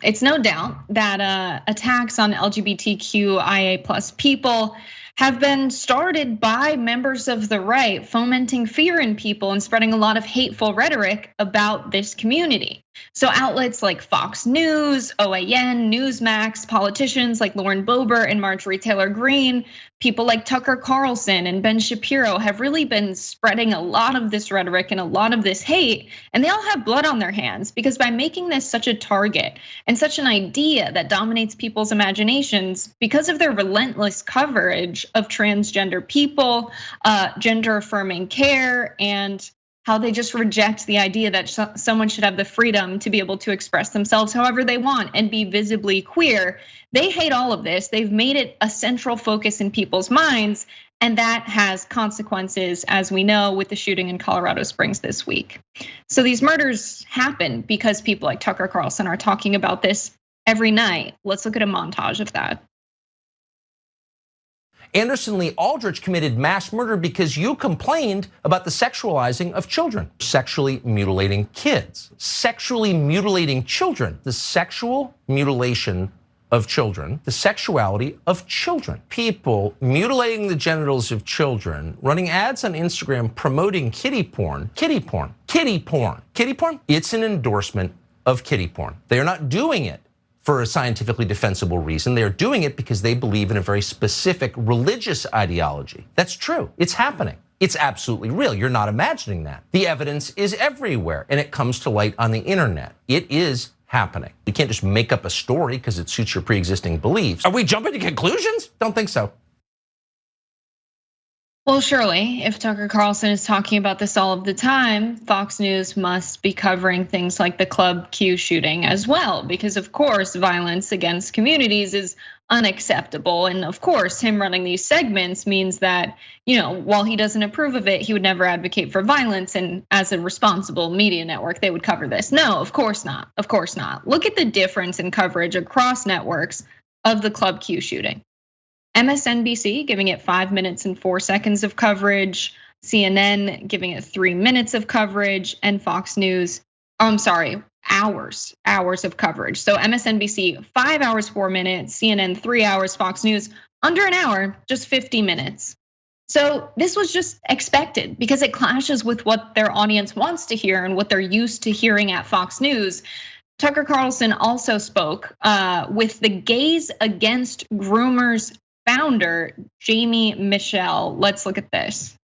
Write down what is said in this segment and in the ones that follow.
It's no doubt that attacks on LGBTQIA plus people have been started by members of the right, fomenting fear in people and spreading a lot of hateful rhetoric about this community. So outlets like Fox News, OAN, Newsmax, politicians like Lauren Boebert and Marjorie Taylor Greene, people like Tucker Carlson and Ben Shapiro have really been spreading a lot of this rhetoric and a lot of this hate, and they all have blood on their hands because by making this such a target and such an idea that dominates people's imaginations because of their relentless coverage of transgender people, gender affirming care, and how they just reject the idea that someone should have the freedom to be able to express themselves however they want and be visibly queer. They hate all of this. They've made it a central focus in people's minds, and that has consequences, as we know, with the shooting in Colorado Springs this week. So these murders happen because people like Tucker Carlson are talking about this every night. Let's look at a montage of that. Anderson Lee Aldrich committed mass murder because you complained about the sexualizing of children, sexually mutilating kids, sexually mutilating children, the sexual mutilation of children, the sexuality of children. People mutilating the genitals of children, running ads on Instagram promoting kiddie porn, kiddie porn, kiddie porn, kiddie porn. It's an endorsement of kiddie porn. They are not doing it for a scientifically defensible reason. They're doing it because they believe in a very specific religious ideology. That's true, it's happening. It's absolutely real, you're not imagining that. The evidence is everywhere and it comes to light on the internet. It is happening. You can't just make up a story because it suits your pre-existing beliefs. Are we jumping to conclusions? Don't think so. Well, surely, if Tucker Carlson is talking about this all of the time, Fox News must be covering things like the Club Q shooting as well, because of course, violence against communities is unacceptable. And of course, him running these segments means that, while he doesn't approve of it, he would never advocate for violence. And as a responsible media network, they would cover this. No, of course not. Of course not. Look at the difference in coverage across networks of the Club Q shooting. MSNBC giving it 5 minutes and 4 seconds of coverage, CNN giving it 3 minutes of coverage, and Fox News, hours of coverage. So MSNBC 5 hours, 4 minutes, CNN 3 hours, Fox News under an hour, just 50 minutes. So this was just expected because it clashes with what their audience wants to hear and what they're used to hearing at Fox News. Tucker Carlson also spoke with the Gays Against Groomers founder, Jamie Michelle. Let's look at this.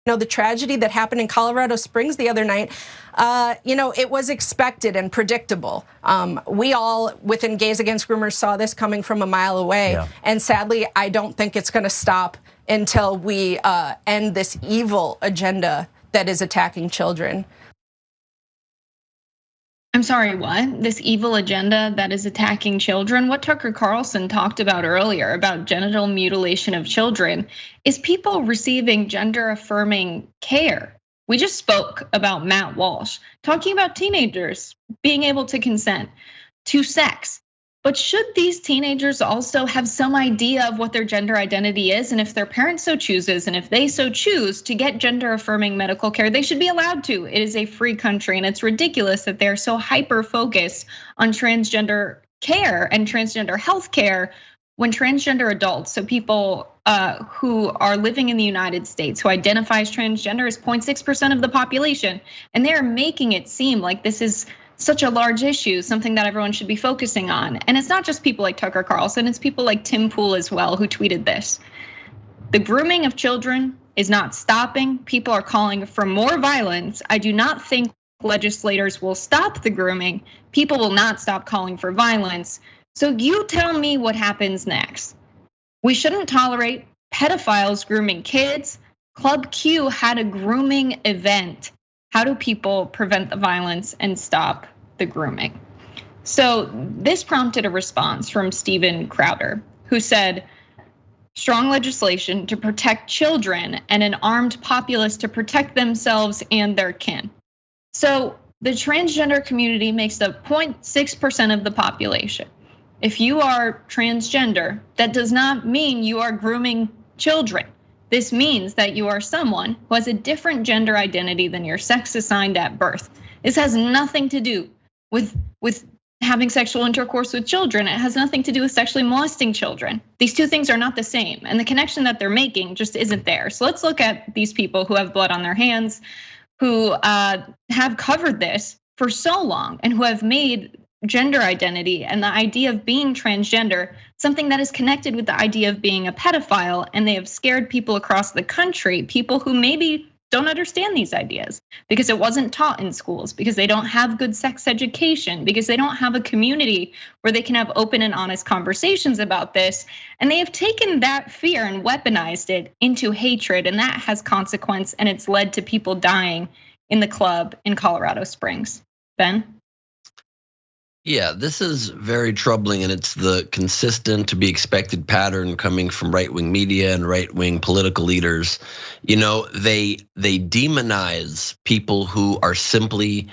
The tragedy that happened in Colorado Springs the other night, it was expected and predictable. We all within Gays Against Groomers saw this coming from a mile away. Yeah. And sadly, I don't think it's gonna stop until we end this evil agenda that is attacking children. I'm sorry, what? This evil agenda that is attacking children? What Tucker Carlson talked about earlier about genital mutilation of children is people receiving gender affirming care. We just spoke about Matt Walsh talking about teenagers being able to consent to sex. But should these teenagers also have some idea of what their gender identity is? And if their parents so chooses, and if they so choose to get gender affirming medical care, they should be allowed to. It is a free country, and it's ridiculous that they're so hyper focused on transgender care and transgender health care when transgender adults, so people who are living in the United States, who identify as transgender, is 0.6% of the population. And they're making it seem like this is such a large issue, something that everyone should be focusing on. And it's not just people like Tucker Carlson, it's people like Tim Pool as well who tweeted this. The grooming of children is not stopping. People are calling for more violence. I do not think legislators will stop the grooming. People will not stop calling for violence. So you tell me what happens next. We shouldn't tolerate pedophiles grooming kids. Club Q had a grooming event. How do people prevent the violence and stop the grooming? So this prompted a response from Steven Crowder, who said, strong legislation to protect children and an armed populace to protect themselves and their kin. So the transgender community makes up 0.6% of the population. If you are transgender, that does not mean you are grooming children. This means that you are someone who has a different gender identity than your sex assigned at birth. This has nothing to do with having sexual intercourse with children. It has nothing to do with sexually molesting children. These two things are not the same, and the connection that they're making just isn't there. So let's look at these people who have blood on their hands, who have covered this for so long, and who have made gender identity and the idea of being transgender something that is connected with the idea of being a pedophile, and they have scared people across the country, people who maybe don't understand these ideas because it wasn't taught in schools, because they don't have good sex education, because they don't have a community where they can have open and honest conversations about this. And they have taken that fear and weaponized it into hatred, and that has consequence, and it's led to people dying in the club in Colorado Springs. Ben? Yeah, this is very troubling, and it's the consistent to be expected pattern coming from right-wing media and right-wing political leaders. You know, they demonize people who are simply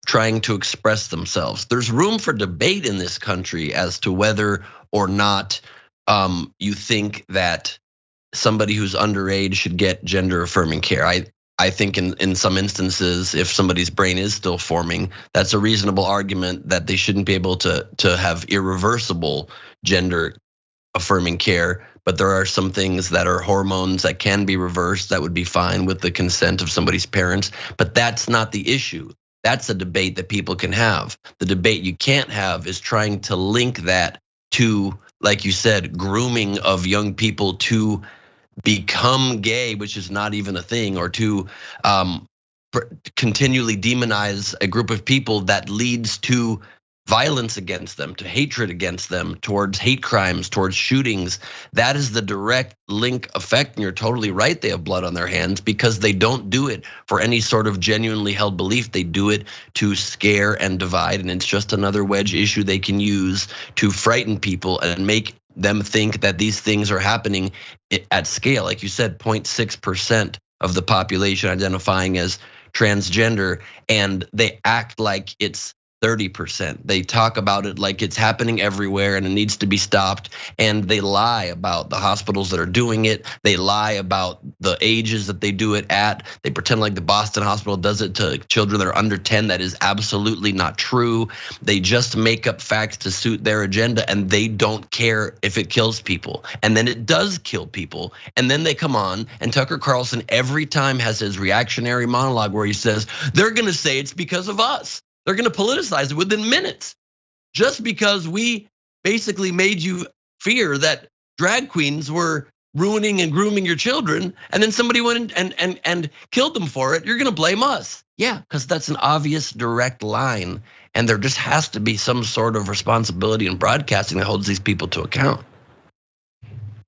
trying to express themselves. There's room for debate in this country as to whether or not you think that somebody who's underage should get gender affirming care. I think in some instances, if somebody's brain is still forming, that's a reasonable argument that they shouldn't be able to have irreversible gender affirming care. But there are some things that are hormones that can be reversed that would be fine with the consent of somebody's parents. But that's not the issue. That's a debate that people can have. The debate you can't have is trying to link that to, like you said, grooming of young people to become gay, which is not even a thing, or to continually demonize a group of people that leads to violence against them, to hatred against them, towards hate crimes, towards shootings. That is the direct link effect, and you're totally right, they have blood on their hands because they don't do it for any sort of genuinely held belief. They do it to scare and divide, and it's just another wedge issue they can use to frighten people and make them think that these things are happening at scale. Like you said, 0.6% of the population identifying as transgender, and they act like it's 30%. They talk about it like it's happening everywhere and it needs to be stopped. And they lie about the hospitals that are doing it. They lie about the ages that they do it at. They pretend like the Boston hospital does it to children that are under 10. That is absolutely not true. They just make up facts to suit their agenda, and they don't care if it kills people. And then it does kill people. And then they come on, and Tucker Carlson every time has his reactionary monologue where he says, they're gonna say it's because of us. They're gonna politicize it within minutes, just because we basically made you fear that drag queens were ruining and grooming your children, and then somebody went and killed them for it. You're gonna blame us. Yeah, because that's an obvious direct line, and there just has to be some sort of responsibility in broadcasting that holds these people to account.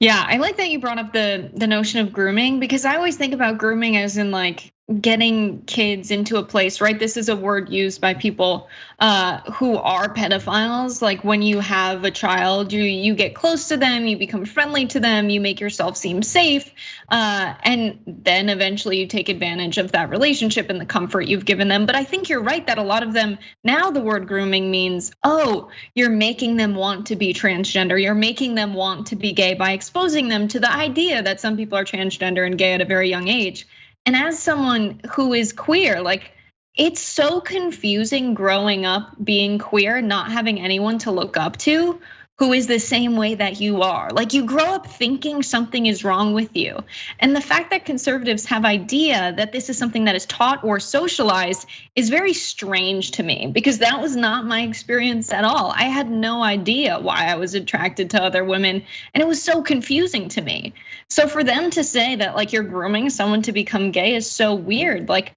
Yeah, I like that you brought up the notion of grooming, because I always think about grooming as in like getting kids into a place, right? This is a word used by people who are pedophiles. Like when you have a child, you get close to them, you become friendly to them, you make yourself seem safe, and then eventually you take advantage of that relationship and the comfort you've given them. But I think you're right that a lot of them, now the word grooming means, oh, you're making them want to be transgender, you're making them want to be gay by exposing them to the idea that some people are transgender and gay at a very young age. And as someone who is queer, like it's so confusing growing up being queer, not having anyone to look up to who is the same way that you are. Like you grow up thinking something is wrong with you. And the fact that conservatives have idea that this is something that is taught or socialized is very strange to me, because that was not my experience at all. I had no idea why I was attracted to other women, and it was so confusing to me. So for them to say that like you're grooming someone to become gay is so weird. Like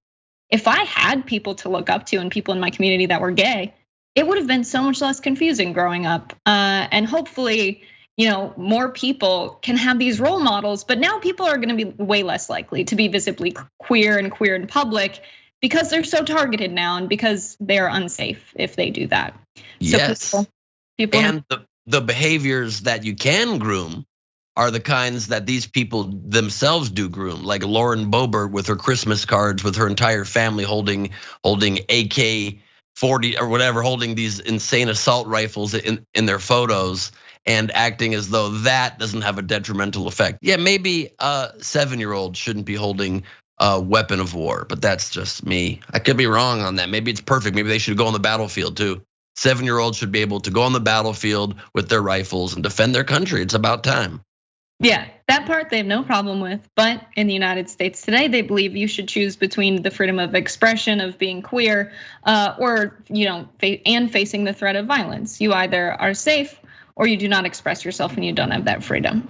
if I had people to look up to and people in my community that were gay, it would have been so much less confusing growing up. And hopefully, more people can have these role models, but now people are gonna be way less likely to be visibly queer and queer in public because they're so targeted now and because they're unsafe if they do that. Yes, so people and the behaviors that you can groom are the kinds that these people themselves do groom, like Lauren Boebert with her Christmas cards, with her entire family holding AK-40 or whatever, holding these insane assault rifles in their photos and acting as though that doesn't have a detrimental effect. Yeah, maybe a 7-year-old shouldn't be holding a weapon of war, but that's just me. I could be wrong on that. Maybe it's perfect. Maybe they should go on the battlefield too. 7-year-olds should be able to go on the battlefield with their rifles and defend their country. It's about time. Yeah, that part they have no problem with. But in the United States today, they believe you should choose between the freedom of expression of being queer, or and facing the threat of violence. You either are safe or you do not express yourself and you don't have that freedom.